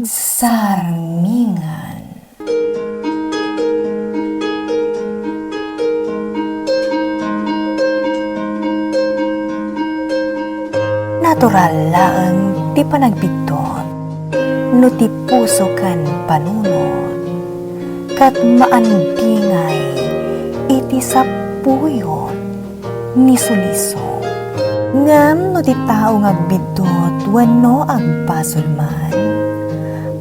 Pagsarmingan. Natural laeng ti panagbitot, no ti puso kan panunod, kat maandingay iti sapuyot ni suliso. Ngam no ti tao ngagbitot wenno agpasulman,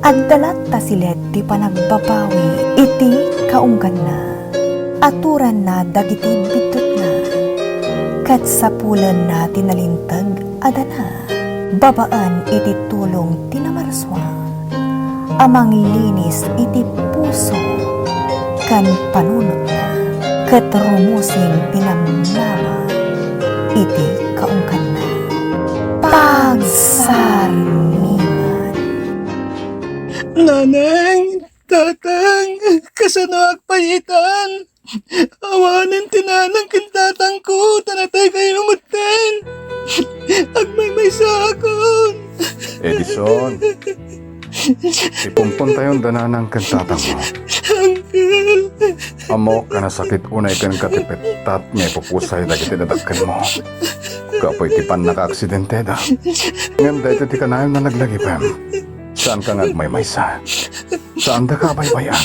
agdalat ta silet ti panagbabawi iti kaunggan na, aturan na dagiti bitot na, kat sapulan na tinalintag adana, babaan iti tulong tinamarswa, amang linis iti puso kan panunot na, kat rumusing pinamnama iti kaungkan na. Pagsarmingan. Nanang, tatang, kasano agpayitan. Awanan tinanang kintatang ko, tanatay kayo umutan. Agmay sa akon. Edison, ipumpun tayong dananang kantatang mo. Uncle. Amo ka na sakit unay kan katipet tat niya ipupusay dagiti tinadagkan mo. Kapoy ti pan naka-aksidente da. Ngayon dahil ti kanayon na naglagipem. Saan ka ngagmaymaysa? Saan da ka baybayan?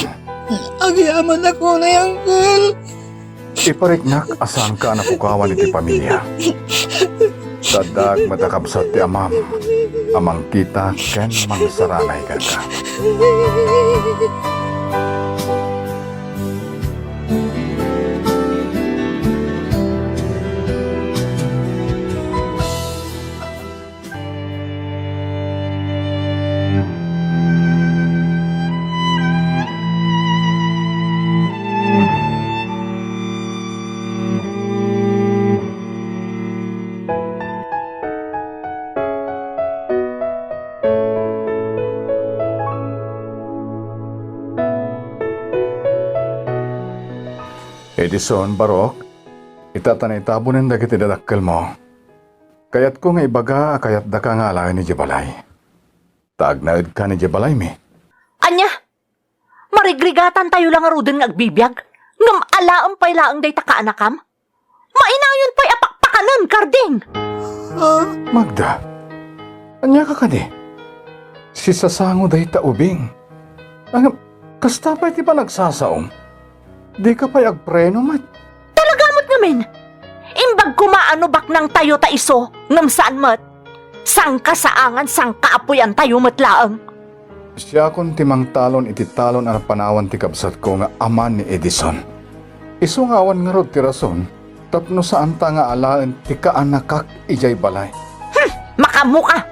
Agyaman ako na, Uncle. Ipariknak asan ka napukawan iti pamilya. Sadag matakabsat ti amam. Amang kita ken mangsaranay ka ka. Edison, Barok, itatanay tabunan dagiti dadakkel mo. Kayat ko nga ibaga, kayat da ka nga alain ni Jebalay. Taagnaid ka ni Jebalay, mi. Anya, marigrigatan tayo lang aruden nga agbibiyag. Ngam alaang pa'y laang day takaanakam. Mainayon pa'y apakpakanan, Karding. Magda, anya ka ka di? Si sasango day taubing. Ang kasta pa'y ti pa nagsasaom. Di ka pa'y agpreno, mat. Talagamot namin. Imbag kumaano bak ng tayo ta iso, ngam saan mat. Sang kasaangan, sang kaapuyan tayo matlaang. Siya kon timang talon iti talon ang panawan ti kabsat ko nga aman ni Edison. Iso nga awan nga rod ti rason, tapno saan ta nga alaan ti kaanakak ijay balay. Makamuka.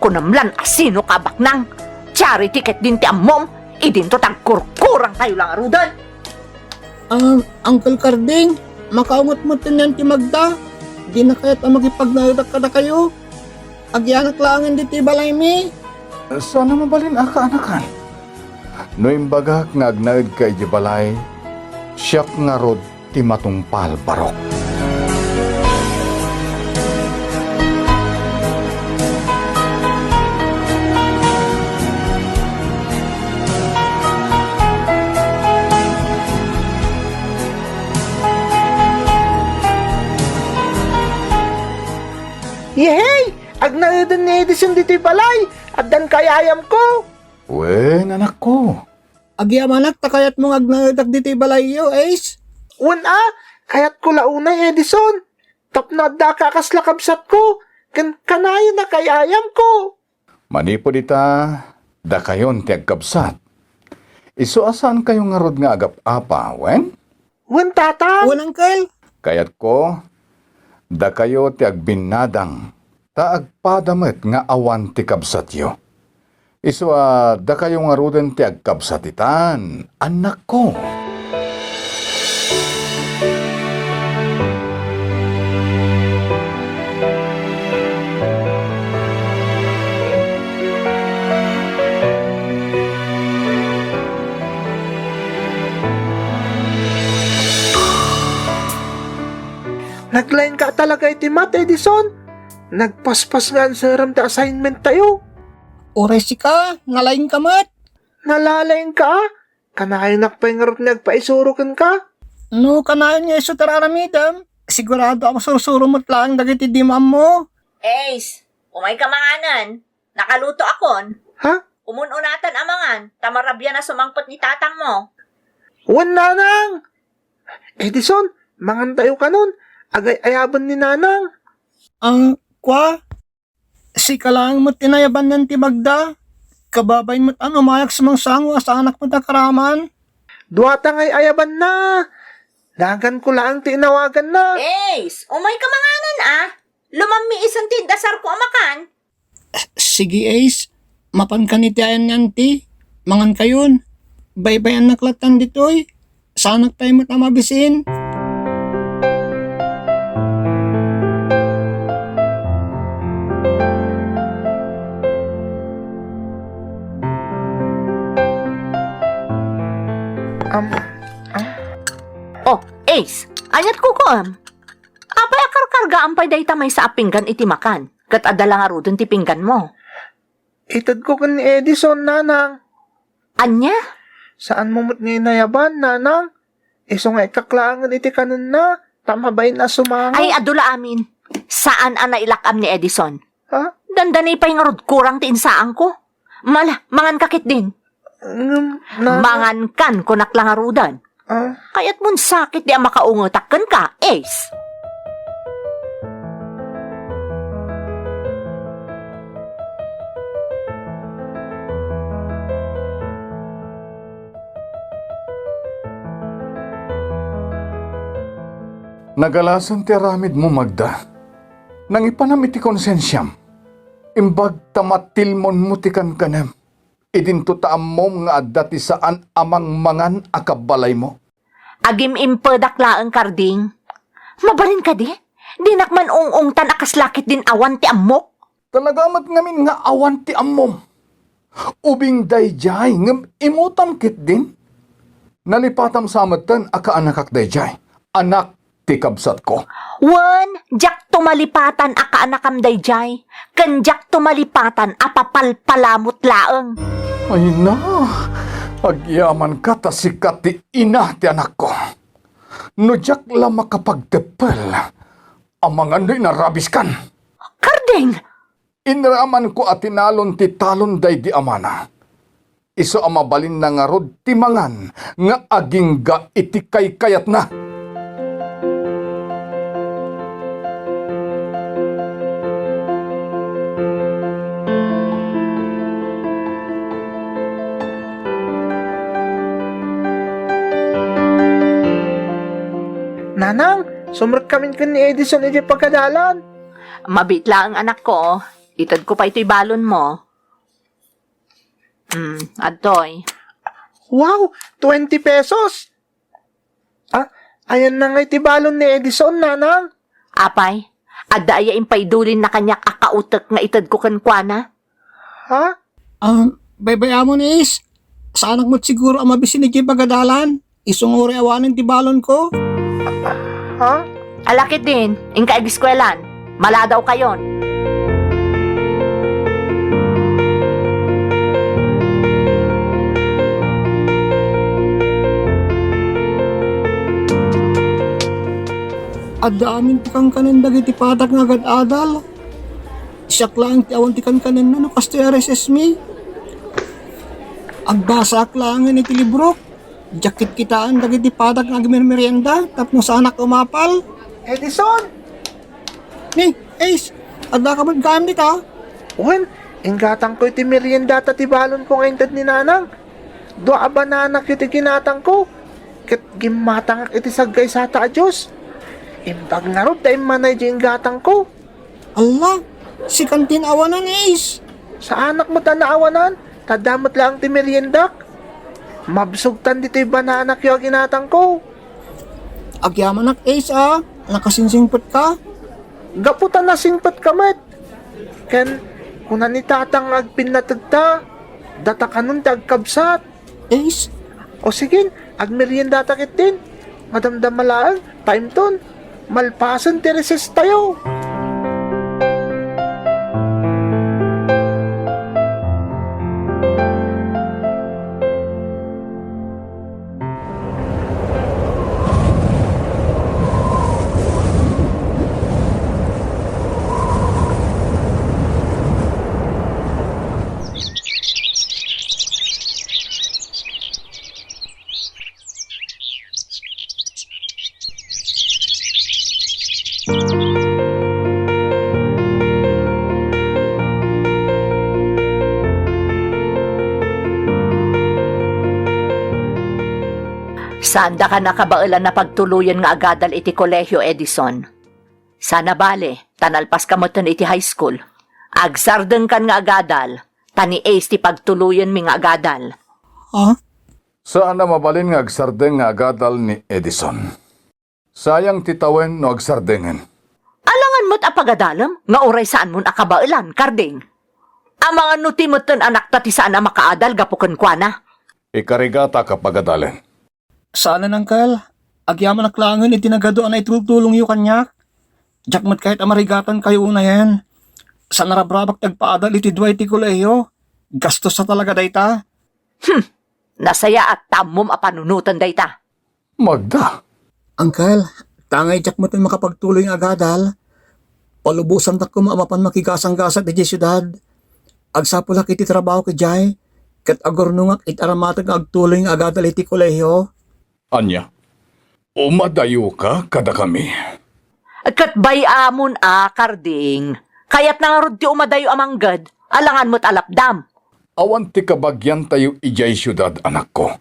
Kunamlan asino ka bak nang. Charity ket din ti ammom, idin to tagkurkurang tayo lang arudan. Uncle Karding, makaumot-mutin yan ti Magda. Di na kaya't magipagnayodak ka na kayo. Agyanak lang hindi ti balay mi. Sana mabalin aka anakan. No imbagak nga agnaid kay Jebalay, siyak nga rod ti matungpal, Barok. Yehey! Agnayodan ni Edison dito balay. Addan kayayam ko. Wen, anak ko. Agyaman takayat mong agnayodak dito balay yo, Ace. Kayat ko launay Edison. Tapno adda ka kaslakabsat ko. Kanayo na kayayam ko. Manipo dita, da kayon ti agkabsat. Isu asan kayo nga rod nga agap-apa, wen? Wen tata? Wen uncle? Kayat ko, da kayo ti agbinadang, ta agpadamet nga awan ti kabsatyo. Isu da kayo nga ruden ti agkabsatitan, anak ko. Nagline ka talaga iti Matt, Edison. Nagpaspas nga ang serum ta assignment tayo. Oray si ka, ngalaing kamat. Nalalaing ka? Kanayon nakpay nga rin nagpaisurukan ka? No, kanayon nga iso tararamidam. Sigurado ako sursurumot lang dagiti di mo. Ace, umay ka manganan. Nakaluto akon. Ha? Umununatan amangan. Tamarabya na sumangpot ni tatang mo. Wan nanang! Edison, mangan tayo ka nun. Agay ayaban ni nanang. Kwa? Si ka lang mo tinayaban ng tibagda. Kababay mo't mayak sa mga sango sa anak mo takaraman. Duwata ngay ayaban na. Lagan ko lang tinawagan na. Ace, umay ka manganan Lumami isang tindasar ko amakan. Sige Ace, mapan ka ni tiyan nanti. Mangan kayon. Baybayan naklatan ditoy. Sanak tayo mo't mabisin. Oh, Ace, anyat ko Apay akarkarga ampay day tamay sa apinggan iti makan. Kat adala nga rudon ti pinggan mo. Itad ko kan ni Edison, nanang. Anya? Saan mo mo't ngayon nayaban, nanang? Iso nga ikaklangan iti kanon na. Tamabay na sumango. Ay, adula amin. Saan nailakam ni Edison? Ha? Dandanay pa'y nga rod kurang ti insaan ko. Mala, mangan kakit din. Mangan kan kunak lang nga rudan. Kaya't mun sakit di ang makaungotakkan ka, Ace. Nagalasan ti aramid mo, Magda. Nang ipanam iti konsensyam. Imbag tamatilmon mo ti kankanem. Idinto taam mo nga adda ti saan amang mangan akabalay mo. Agim impedaklaan karding. Mabalin ka di? Dinakman ung tan akaslakit din awan ti amok. Talagamat ngamin nga awan ti ammom. Ubing dayjay ngam imutam kit din. Nalipatam samatan akaanak dayjay. Anak ti kabsat ko. Wan, jak tumalipatan akaanakam dayjay. Ken jak tumalipatan apapalpalamot laeng. Ay na, agyaman ka ta sikat ti ina ti anak ko. No jak la makapagtepel, amangan do'y narabis kan. Karding! Inraman ko at tinalon ti talon day di amana. Iso amabalin na nga rod ti mangan, nga aging ga iti kayat na. Nanang, sumrek kami kan ni Edison iti pagkadalan. Mabitla ang anak ko. Itad ko pa ito'y balon mo. Adoy. Wow, 20 pesos! Ayan na nga iti balon ni Edison, nanang. Apay, adda aya impaydulin na kanyak akautek nga itad ko kankwana. Ha? Baybaya mo ni Ace. Sa anak mo't siguro ang mabisin iti pagadalan. Isong uri awanin ti balon ko. Ha? Alakit din, ingka egiskwelan. Mala daw kayon. Adamin ti kang kanin dagiti patak nga agad adal. Siyak lang ti awan ti kang kanin no kasto RSS me. Agbasak lang iti libro. Jakit kitaan dagiti patak nga agmerienda tapno sa anak umapal. Edison! Ni, Ace, adda ka magkayam di ka? Uwan, inggatang ko iti merienda ti balon ko ngayon tad ni nanang. Doa ba nanak iti ginatang ko? Kat gimatang iti saggay sa ta Diyos. Imbag nga rod tayo manay di inggatang ko. Allah, si kantin awanan Ace. Sa anak mo ta naawanan, tadamot lang ti meriendak. Mabsugtan dito'y bananak yung ginatang ko. Agyaman ak Ace nakasinsingpot ka. Gaputan na singpat kamat. Ken, kunan ni tatang agpinatagta, data kanun agkabsat. Ace, O sige, agmerienda takit din. Madamdam malaan, time ton. Malpasan ti recess tayo. Saan da ka nakabailan na pagtuluyan nga agadal iti kolehyo, Edison? Sana bale, tanalpas ka mo iti high school. Agsardeng kan nga agadal, tani ace ti pagtuluyan mi nga agadal. Ha? Saan na mabalin nga agsardeng nga agadal ni Edison? Sayang titawen no agsardengen. Alangan mo't apagadalam, nga oray saan mo'n akabailan, karding. Ang mga nuti mo't anak tati saan na makaadal, gapukan kwa na. Ikarigata kapagadalen. Sana nangkal, agyaman naklangan itinagadoan ay tultulong yu kanyak. Jakmat kahit amarigatan kayo una yan. Sa narabrabak tagpaadal iti duay ti kuleyo. Gastos sa talaga dayta. Nasaya at tamom apanunutan dayta. Magda, Angkal, tangay jakmat ay makapagtuloy ng agadal. Palubusan tak kumaamapan makigasang-gasat di syudad. Agsapulak iti trabaho ki jay. Kat agornungak it aramatag agtuloy ng agadal iti kuleyo. Anya, umadayo ka kada kami. Kat bayamon karding. Kaya't nangarod ti umadayo amanggad, alangan mo't alapdam. Awan ti kabagyan tayo ijay syudad, anak ko.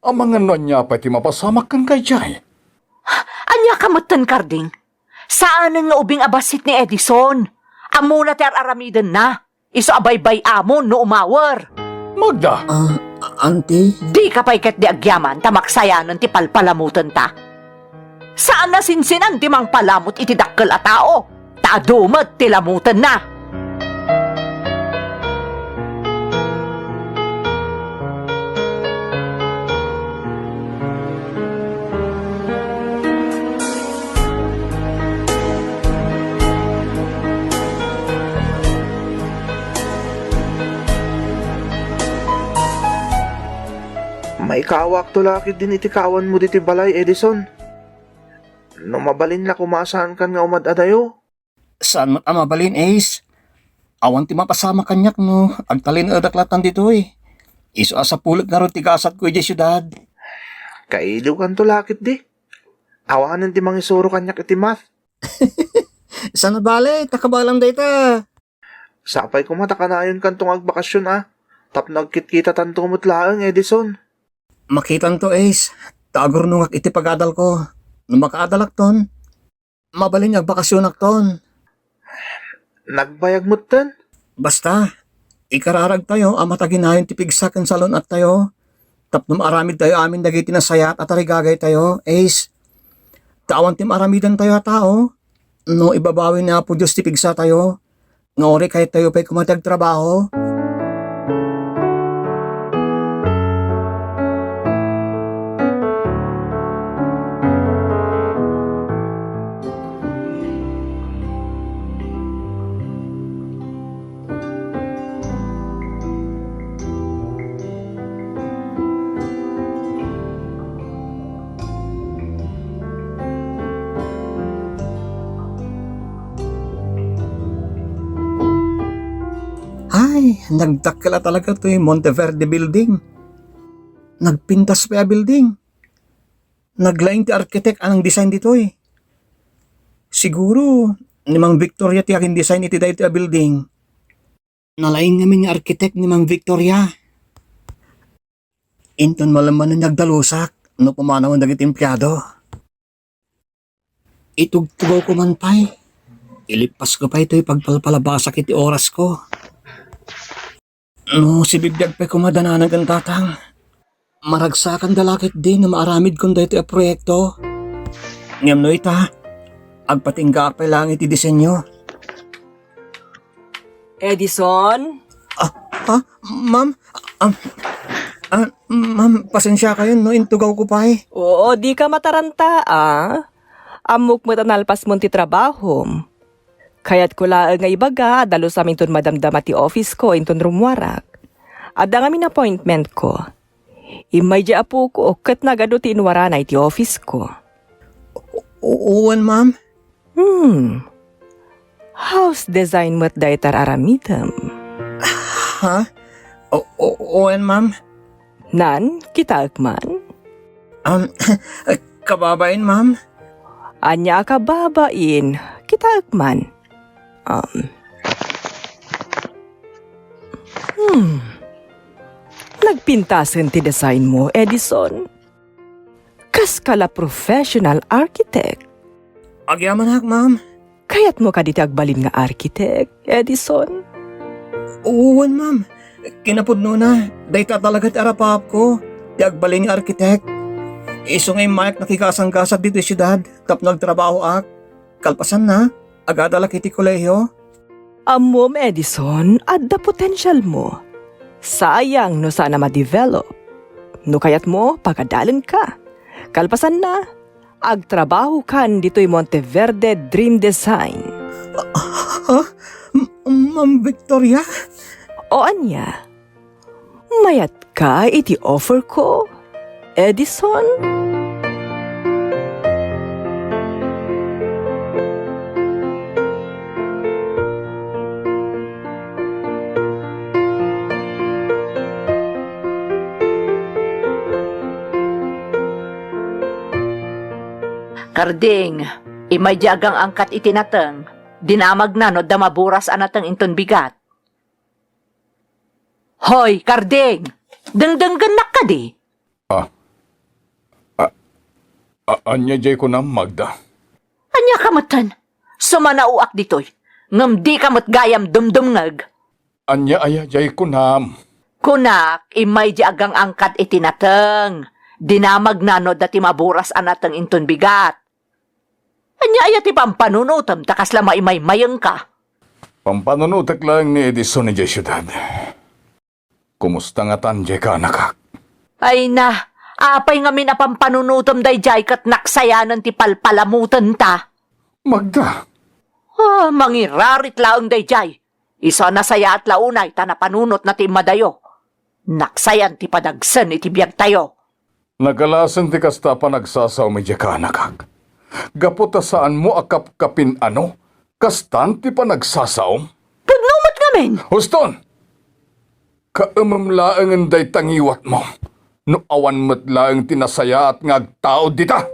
Ang mga nonya pa ti mapasamak kan kay jay. Anya kamutan, karding? Saan nga ubing abasit ni Edison? Amuna ti aramidan na. Iso abay-bay amon no umawar. Magda, Auntie? Di ka pa ikat di agyaman, tamaksayanan ti palpalamutan ta. Saan na sinsinan ti mang palamot iti dakkel a tao? Tadumat ti lamutan na. May kawak to lakid din iti kawan mo diti balay, Edison. No mabalin la kumasaan kan nga umad-adayo. Saan mat amabalin, Ace? Awan ti mapasama kanyak no. Agtalin daklatan dito eh. Iso asa pulit nga ron tigasat ko iti syudad. Kailiw kan to lakid di. Awanan ti mangisuro kanyak iti math. Sana bale, takabalam dayta. Sapay kumata kanayon kan tong agbakasyon Tap nagkit-kita tanto mutlaang, Edison. Makitan to, Ace. Tagor nungak iti pagadal ko. Nung makaadalak ton, mabalin agbakasyonak ton. Nagbayag mo't tan? Basta, ikararag tayo, amataginayon ti pigsakan salon at tayo. Tapno maaramid tayo amin dagiti nasayat at arigagay tayo, Ace. Tawan tim aramidan tayo tao. No ibabawi na po Diyos ti pigsa tayo. Ngori kahit tayo pa'y kumatag trabaho. Ay, nagdakla talaga to yung Monteverde building. Nagpintas pa yung building. Naglaing ti architect anang design dito eh. Siguro, ni Mang Victoria ti aking design iti dahito yung building. Nalaing namin yung architect ni Mang Victoria. Inton malaman na nagdalusak, no pumanaw ang dagit empleyado. Itugtugaw ko man pa'y. Ilipas ko pa ito yung pagpalpalabasak iti oras ko. No, si bibiyag pa kumadananan kang tatang. Maragsakan dalakit din na maaramid kong dito yung proyekto. Ngam no ita, agpatingga pa lang iti disenyo. Edison? Ma'am? Ma'am, pasensya kayo, no? Intugaw ko pa eh. Oo, di ka mataranta, Amok mo tanalpas mo ti trabaho. Kaya't ko laang nga ibaga, dalo sa amin ton madamdama ti office ko, inton rumwarak. Ada nga min appointment ko. Imay di apo ko, kat nagado ti inwara na iti office ko. Uwan, ma'am? House design mo't daytar aramidam. Ha? Uwan, ma'am? Nan, kita akman? Kababain, ma'am? Anya ka babain, kita akman. Nagpintasan ti design mo, Edison. Kas kala professional architect. Agyaman hak, ma'am. Kaya't mo ka diti agbalin nga architect, Edison. Uwan, ma'am. Kinapudno na. Dayta talaga ti arapap ko. Ti agbalin ni arkitek. Iso ngay Mike nakikasangkasat dito sa syudad. Tap nagtrabaho ak. Kalpasan na. Agadala kiti kolehiyo. Amom, Edison, adda potential mo. Sayang no sana ma-develop. No kayat mo, pagadalan ka. Kalpasan na, agtrabaho kan dito'y Monteverde Dream Design. Ma'am Victoria? O anya, mayat ka iti offer ko, Edison? Karding, imay jagang angkat itinateng. Dinamag na no da maburas anateng inton bigat. Hoy, Karding! Dengdenggan ka di. Anya jay ko na, Magda. Anya kamatan? Sumanauak ditoy. Ngam di kamot gayam dumdumngag. Anya aya jay ko na. Kunak, imay jagang angkat itinateng. Dinamag na no dati maburas anateng inton bigat. Anya aya ti pampanunutam takas lama imay mayeng ka. Pampanunutak lang ni Edison ni jay syudad. Kumusta nga tan jay ka, nakak? Ay na, apay nga minapampanunutom day jay kat naksayanan ti palpalamutan ta. Magda, Mangirarit laong day jay. Isa na saya at launay ta napanunot na ti madayo. Naksayan ti padagsan iti biyag tayo. nagalasan ti kasta pa nagsasaw may jay ka, nakak. Gaputa saan mo akap-kapin ano? Kastan ti pa nagsasaw? Pagnumat ngamin! Huston! Kaamamlaangan day tangiwat mo. No awan matlaang tinasaya at ngagtao dita.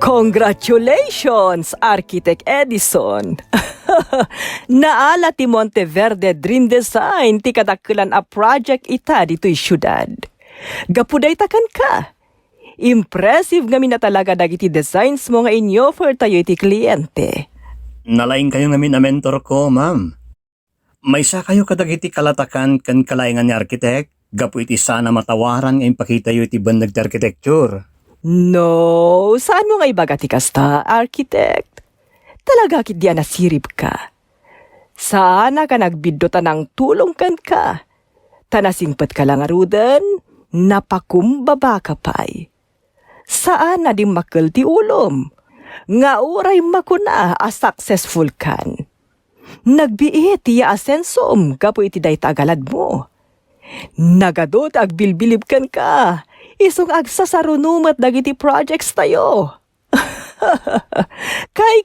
Congratulations, Architect Edison! Naala ti Monteverde Dream Design ti kadakkelan a project ita dito'y syudad. Gapuday takan ka. Impressive nga mina talaga dagiti designs mo nga inyo for tayo iti kliyente. Nalaing kayo ngamin na mentor ko, ma'am. May sa kayo kadagiti kalatakan kan kalaingan ni arkitek. Gapu iti sana matawaran nga impakita yu iti bandag ti architecture. No, saan mo nga ibaga ti kasta, architect? Talaga kit diyan nasirip ka. Sana ka nagbidota ng tulong kan ka. Tanasingpat ka lang arudan, napakumbaba ka pa'y. Saan na di makal ti ulom? Nga uray makuna a successful kan. Nagbiit ti asensom kapo iti day tagalad mo. Nagadot agbilbilib kan ka. Isong agsasarunumat dagiti projects tayo.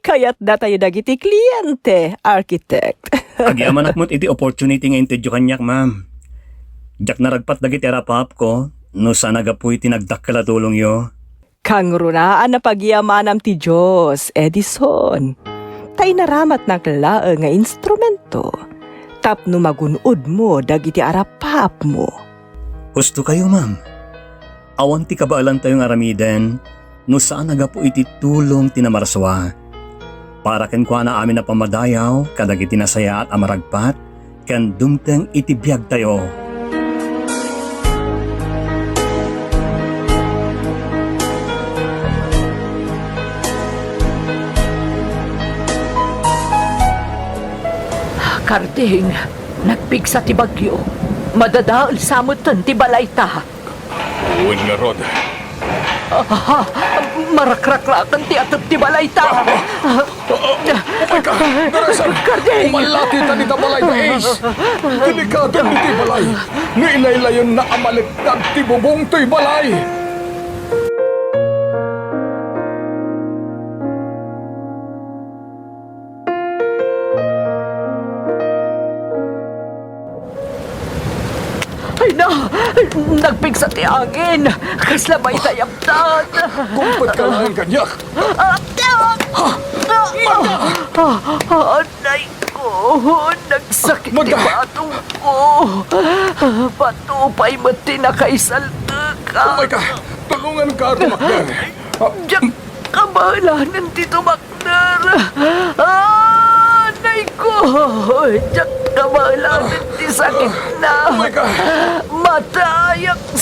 Kayat da tayo dagiti kliyente, architect. Agyaman akmot iti opportunity nga intedyo kanyak, ma'am. Jak naragpat dagiti arapap ko, no sana gapu iti nagdakkala tulong yo. Kang runaan na pagyamanam ti Diyos, Edison. Tay naramat ng laeng nga instrumento. Tapno magunod mo dagiti arapap mo. Gusto kayo, ma'am. Awan ti kabaalan tayong aramiden, no saan nagapu iti tulong tinamarswa. Para ken kwa na amin na pamadayaw, kadagiti nasaya at amaragpat, ken dumteng iti biyag tayo. Karding, nagpigsa ti bagyo. Madadaol samutan ti balay ta. Uwan nga, Rod. Marakrakrakan ti atap ti balay ta. Darasan, Kardeng! umalaki ta ni balay na Ace. Delikado ni ti balay. Ngailaylayon na amaliktad ti bubong to'y balay. Ay na! Nagpigsa ti angin! Kaslamay tayaptan! Kumpad ka lang kanyak. Anay ko! Nagsakit ti Magda! batong ko! Patupay mo tinakaisalta Oh my ka! God! Tulungan ka, tumakder. Diyak kamalanan ti tumakder! Anay ko! Diyak kamalanan ti sakit na! Oh my God! Matayaksan!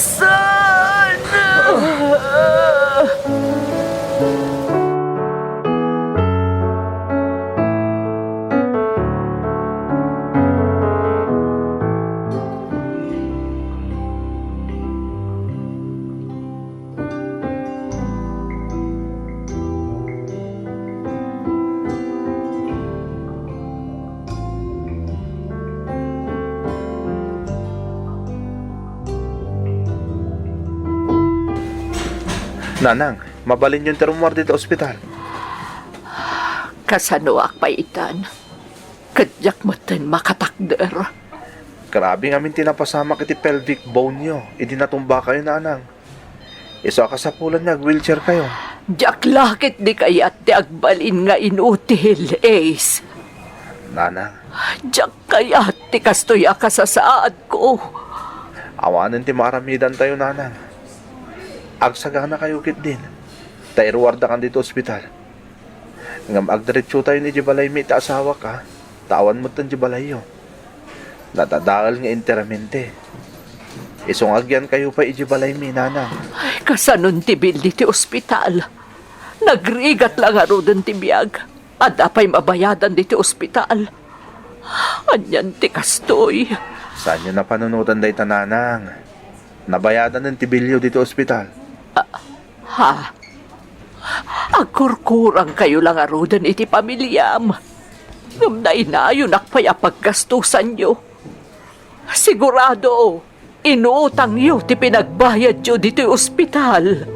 Nanang, mabalin yung terumor dito ospital. Kasano akpaitan? Kadyak mo tin makatakder. Grabe nga min tinapasama kiti pelvic bone nyo. Idi natumba kayo, nanang. Iso ka sa pulan niya, wheelchair kayo. Diyak lakit di kayat ti agbalin nga inutil, Ace. Nanang, Diyak kayat ti kastoy ka sa saad ko. awanan ti maramidan tayo, nanang. Agsagana kayo kit din. Tairuwarda kan dito ospital. Ngam agdiretso tayo ni Jibalay mi ta asawa ka. Tawan mo tan Jibalay yo. Natadaal nga interamente. Isong agyan kayo pa ijibalay mi, nanang. Ay, kasanon ti bildi ti ospital. Nagrigat lang arudan ti biyag. At apay mabayadan di ti ospital. Anyan ti kastoy. Saan nyo napanunutan day tananang? Nabayadan ng tibilyo dito ospital. Ha? Agkurkurang kayo lang arudan iti pamilyam. Ngam na inayon akpay apaggastusan nyo. Sigurado, inuutang nyo ti pinagbayad nyo dito ospital.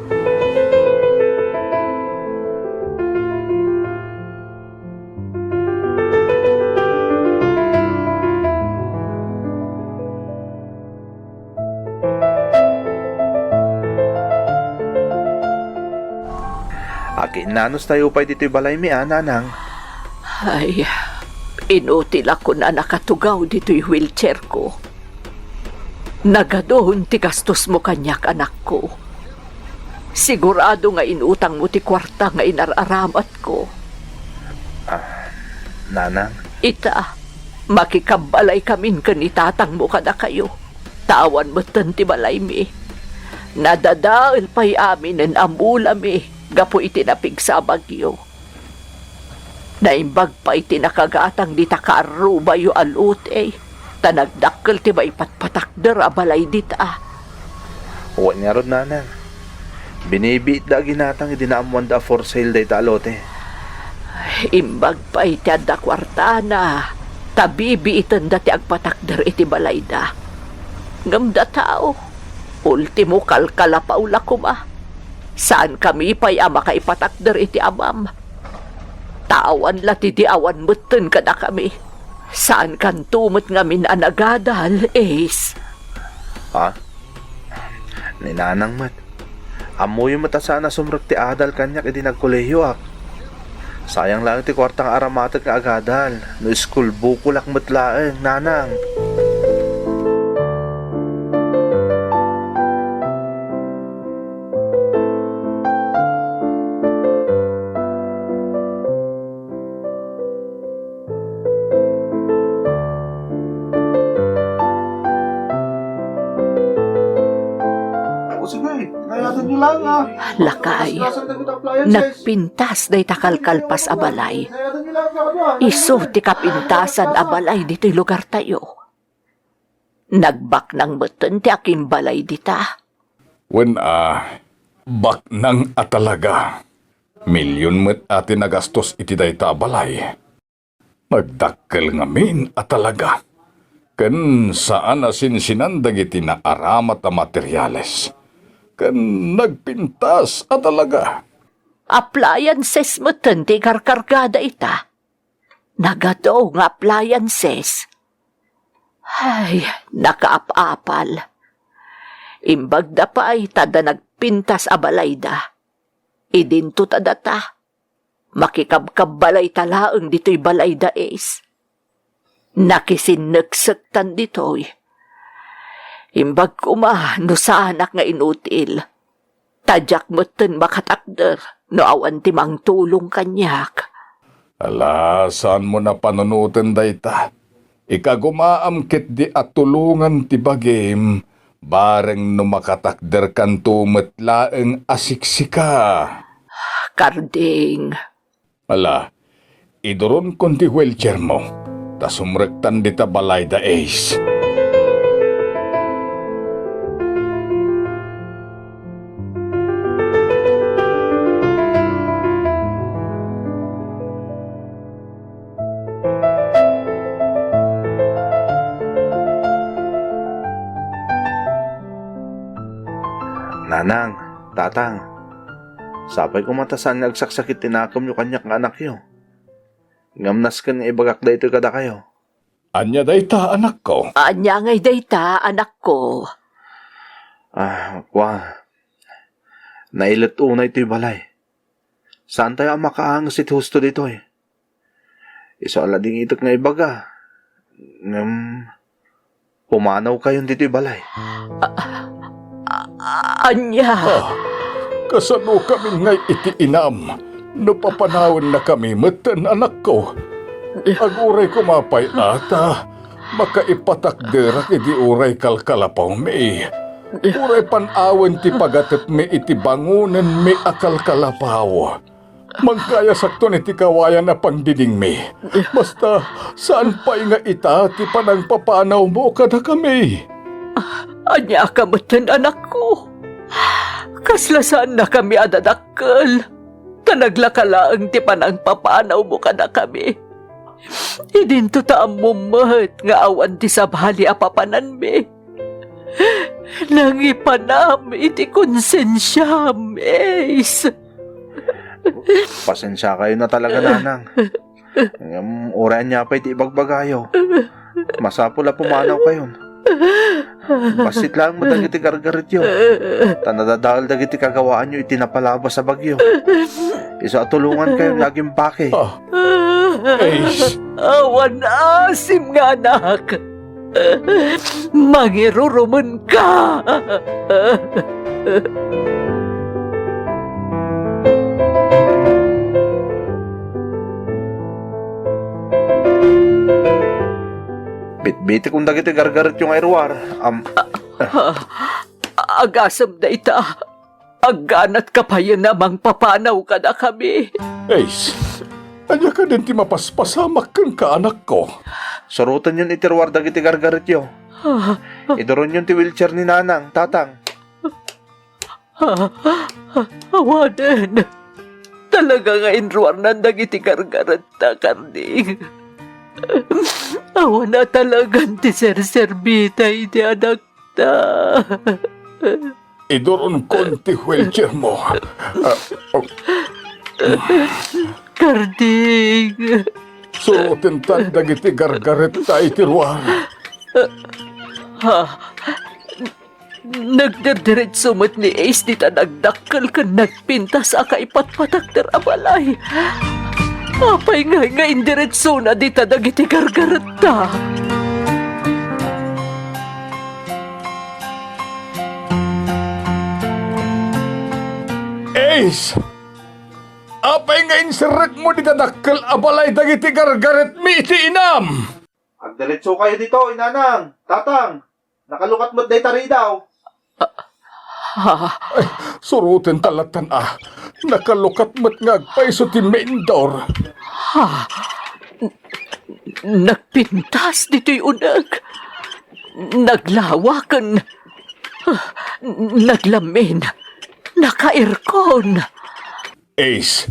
Akin nanos tayo pa dito'y balay mi, nanang. Ay, inutil ako na nakatugaw dito'y wheelchair ko. Nagadoon ti gastos mo kanyak, anak ko. Sigurado nga inutang mo ti kwarta nga inararamat ko. Nanang, Ita, makikabalay kamin kanitatang mo kada kayo. Tawan mo ti balay mi. Nadadaal pa'y amin ang amulami. Gapo iti napig sa bagyo. Naimbag pa iti nakagatang di takaruba yu alut Tanagdakkel ti ba ipatpatakder abalay dita. huwag nga rod, nanang. Binibiit da ginatang idinaamuan da for sale day talote. Imbag pa iti adda kwartana. Tabibiitan da ti agpatakder iti balay da. Ngamda tao. Ultimo kalkalapaula kuma. Saan kami pa'y makaipatakder iti amam? Tawan lati di awan mutten kada kami. Saan kan tumot ngamin anagadal, Ace? Ha? Ni nanang mat. Amoy mata sana sumrek ti adal kanyak idi nagkolehiyo ak. Sayang lang ti kwartang aramatet nga agadal. No school bukulak matlaeng, nanang. Lakay, nagpintas day takalkalpas abalay. Iso ti kapintasan abalay dito'y lugar tayo. Nagbak ng meten ti akin balay dita. When, Baknang atalaga. Milyon met ati nagastos iti dayta balay. Magdakkel ngamin atalaga. Ken saan asinsinan dagiti naaramat a materyales. Ken nagpintas atalaga. Appliances mo ti karkargada ita. Nagado nga appliances. Ay, nakaapapal. Imbagda pa ay tada nagpintas a balayda. Idinto tadata. Makikabkabbalay talaang dito'y balayda es. Nakisineksaktan dito'y. Imbag kuma no sa anak nga inutil. Tadyak mo ten makatakder no awan timang tulong kanyak. Ala, saan mo na panunutin dayta? Ikagumaamkit di at tulungan ti bagim. Bareng no makatakder kan tumetlaeng asiksika. Karding. Ala, idoron kon ti wheelchair mo. Tas umrektan di ta balay da ace. Nanang, tatang, sapay ko matasan nagsaksakit tinakam yung kanyak nga anak yo. Ngamnas ka nga ibagak da ito kada kayo. Anya dayta anak ko. Anya ngay dayta, anak ko. Nailot unay ito'y balay. Saan tayo ang makaangas ito husto dito eh? Isa alading itok nga ibaga. Pumanaw kayon dito'y balay. Anya. Kasano kami ngay iti inam. No papanawin na kami meten anak ko. Aguray kumapay ata. Makaipatakderak iti uray kalkalapaw mi. Uray panawen ti pagatet mi iti bangunan mi akalkalapaw. Magkaya sakto ni ti kawayan na pangdiding mi. Basta saan pa'y nga ita ti panang papanaw mo kada kami. Anya ka meten, anak ko. Kaslasaan na kami adadakkel. Tanaglakalaang ti panang papanaw mo kada kami. Idinto ta amumat nga awan ti sabhali apapanan mi. Nangipanam iti konsensyam, es. Pasensya kayo na talaga, nanang. Orayan niya pa iti ibagbagayo. Masapula pumanaw kayon. Basit lang mo dagiti gargarit yun. Tanadadahal dagiti kagawaan nyo itinapalabas sa bagyo. Isa tulungan kayo laging pake. Awan asim nga, anak. Mangiruruman ka. Bitbiti kung dagiti gargarit yung airwar. Agasam da ita. Agganat ka pa yun namang papanaw ka na kami. Ace, anya ka din ti mapaspasamak kang kaanak ko. Surutan yun itirwar dagiti gargarit yo. Idoron yun ti wheelchair ni nanang, tatang. Awanan. Talaga nga inruar na dagiti gargarat ta, Karding. Awan na talagang ti serserbita iti anak ta. Idoron konti wheelchair mo. Karding. Surutin tan dagiti gargaret ta itirwar. Nagdadiretso mo't ni Ace dita nagdakkel ka nagpintas aka ipatpatakter abalay. Apay nga indiretso na dita dagiti gargaret ta. Ace! Apay nga insirek mo di dadakkel abalay dagiti gargaret mi iti inam! Agdiretso kayo dito, inanang, tatang. Nakalukat mo't day tari daw. Ay, surutin talatan Nakalukat mo't nga agpaiso ti main door. Nagpintas dito'y unag. Naglawakan. Naglamin. Naka-aircon. Ace,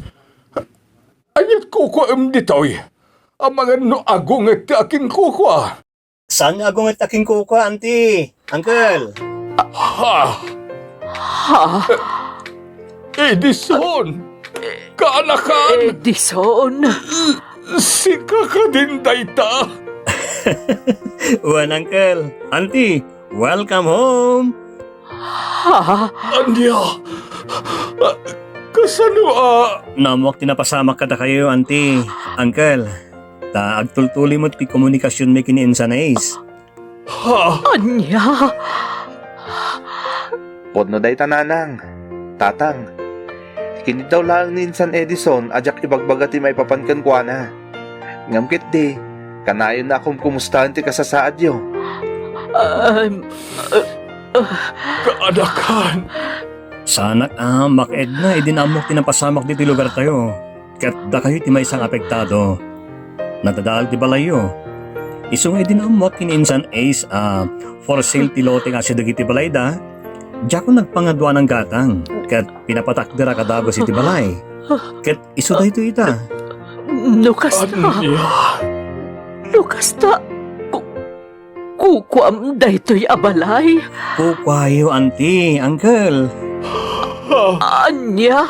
ayat kuko ditoy. Ang mga agong at aking kuko. Saan nga agong at aking kuko, auntie? Uncle? Ha? Ha? Edison! Kaanakan! Edison? Si kakadinday ta! Wan, uncle. Auntie, welcome home. Ha? Anya! Kasano Namuak tinapasamak kada kayo, auntie. Uncle, ta agtultuli mo't ti komunikasyon may kiniinsan na Ace. Ha? Anya? Podno day tananang. Tatang. Kini daw lang ni Insan Edison, ajak ibagbaga ti may papankan kwa na. Ngamkit di, kanayon na akong kumustahan ti kasasaad yo. Kaanakan! Sanak makaed na, idinamok tinapasamak dito lugar tayo. Kat da kayo ti may isang apektado. Natadaal ti balayo. Iso nga idinamok kiniinsan Ace, for sale ti lote nga si dagiti balay da. Diya ko nagpangadwa ng gatang, kat pinapatakdira kadagos iti balay. Kat iso da ito ita. Lukas na. Anya! Lukas na. Kukuam da ito'y abalay. Kukwayo, auntie, uncle. Anya?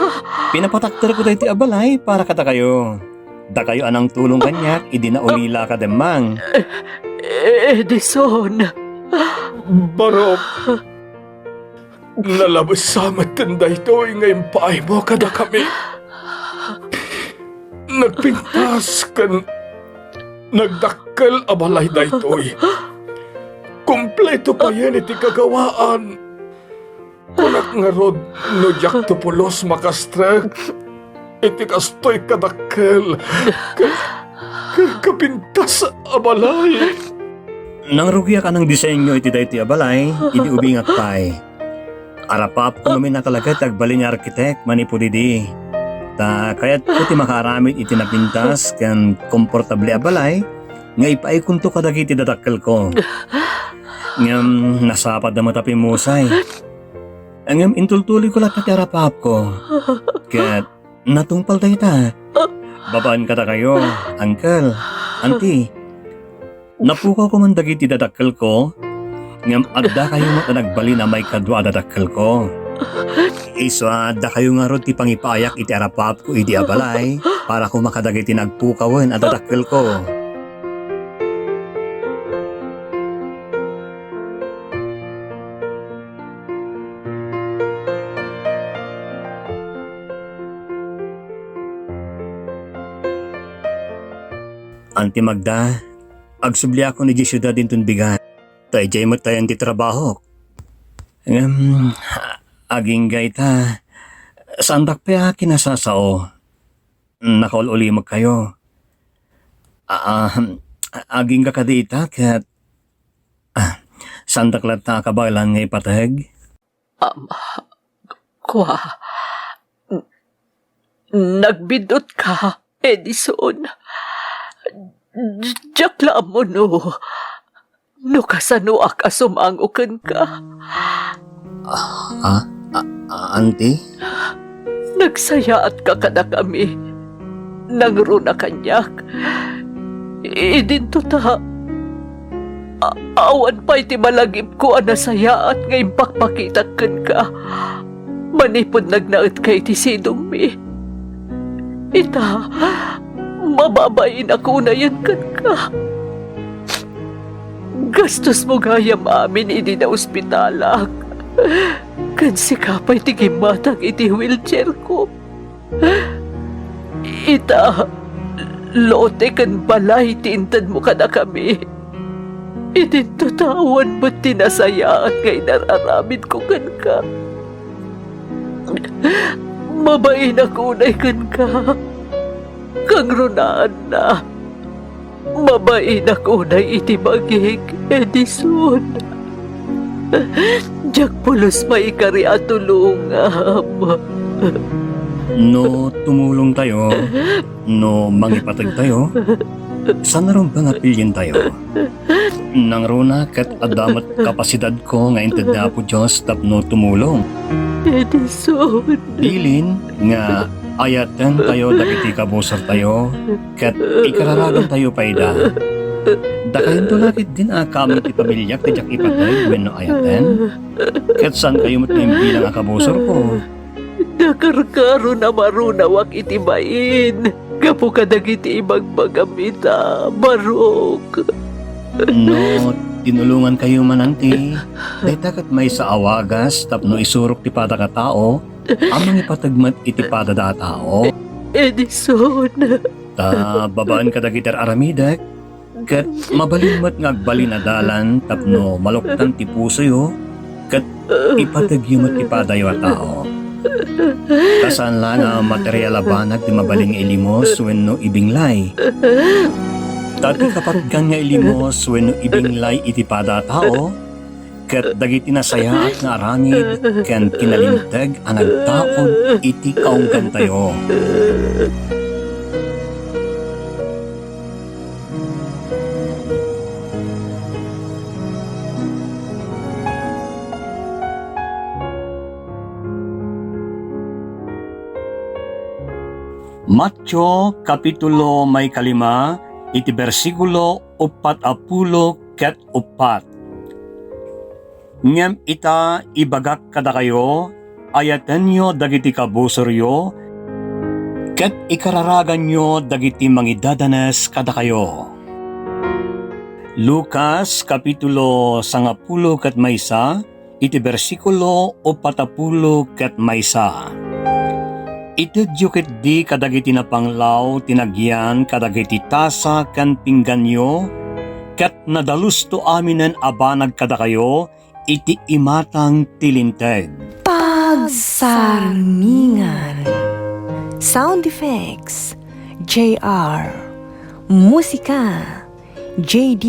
Pinapatakdira ko da iti abalay para kada kayo. Da kayo anang tulong kanyak, idinaulila ka demang. Edison. Barop! Nalabas sa matanda ito ngayon paay mo kada kami. Nagpintas kan nagdakkel abalay da ito'y. Kompleto pa yan iti kagawaan. Kunak nga rod no jak tupulos makastrek. Iti kastoy kadakkel. Kapintas abalay. Nang rugya ka ng disenyo iti da iti abalay, idi ubingat pay. Arapap ko namin na talaga tagbali ni arkitek manipudidi. Ta kaya't puti makaramit iti napintas kan komportable abalay, nga ipaay kunto kadagiti dadakkel ko. Ngam nasapad na matapi musay. Ngam intultuli ko lahat na arapap ko. Kaya't natungpal tayo ta. Babaan ka ta kayo, uncle, auntie. Napukaw ko man dagiti dadakkel ko, ngam adda kayo mo nagbali na may kadwa dadakkel ko. Iso adda kayo nga ron ti pangipayak iti arapap ko iti abalay para ko makadagiti nagpukawan at dadakkel ko. Auntie Magda, agsubli ako ni syudad din tunbigan. Tay jay matayan ti trabaho. Aging gayta, sandak pa kinasasao. Nakaululi mo kayo. Aging kakadita kat sandak lata kabalan ngay patag. Kwa. Nagbidot ka, Edison. Jakla mo no. No kasano ak asumangukan ka. Auntie? Nagsaya at kakada kami. Nangruna kanyak. Idinto ta. Awan pa iti malagip ko anasaya at ngayon pakpakitakan ka. Manipod nagnaot kay ti sidong mi. Ita, mababain ako na yan kan ka. Gastos mo gayam amin idi na ospitalak. Kan si kapay tigimatang iti wheelchair ko. Ita, lote kan balay tintan mo ka na kami. Itintutawan mo tinasaya at kay nararamid ko kan ka. Mabain ako na kan ka. Kang runaan na. Mabain ako na itibagig, Edison. Diyak pulos maikari at tulungam. No tumulong tayo, no mangipatag tayo, sana ron pangapilyin tayo. Nang runa kat adamat kapasidad ko nga inted na po Diyos tapno tumulong. Edison. Bilin nga ayatan tayo dagiti kabusar tayo kat ikararagan tayo paida. Dakayan to lakit din kami ti pamilyak ti jak ipatay wenno ayaten. Kat saan kayo matayong bilang kabusar ko? Nakarkaro na marunawak itibain. Kapu kadagiti ibang bagamita, barok. No, tinulungan kayo mananti. Dahil may sa awagas tapno isurok ti pada ka tao, amang ipatagmat iti pada da tao. Edison. Ta babaan ka dagitar aramidak, kat mabalimot nga agbalinadalan tapno maluktan ti puso yo, kat ipatagyumot ti pada yo a tao. Kasan lang material abanag ti mabaling ilimos wenno ibinglay. Dati kapatgan nga ilimos wenno ibinglay iti pada tao, ket dagiti nasaya at nga aramid ken kinalintag ang nagtaod iti kaunggan tayo. Matyo Kapitulo may 5 iti bersikulo 40 ket 4. Ngem ita ibagak kada kayo, ayaten nyo dagiti kabusoryo, ket ikararagan nyo dagiti mangidadanes kada kayo. Lucas Kapitulo 10 ket maysa iti bersikulo 40 ket maysa. Itudyukit di kadagiti na panglaw tinagyan kadagiti tasa kan pingganyo, ket nadalusto aminen abanag kada kayo iti imatang tilinteg. Pagsarmingan. Sound effects, JR. Musika, JD.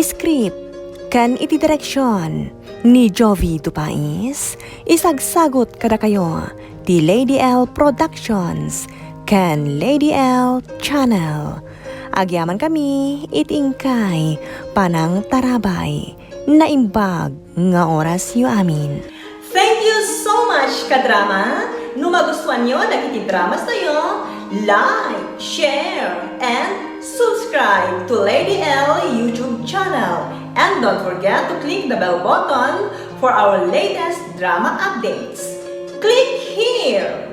Script, kan iti direksyon ni Jovi Tupais. Isagsagot kada kayo ti Lady Elle Productions kan Lady Elle Channel. Agyaman kami itingkay panang tarabay na imbag nga oras yu amin. Thank you so much kadrama. No magustuhan nyo dagiti dramas tayo, like, share, and subscribe to Lady Elle YouTube channel. And don't forget to click the bell button for our latest drama updates. Click here!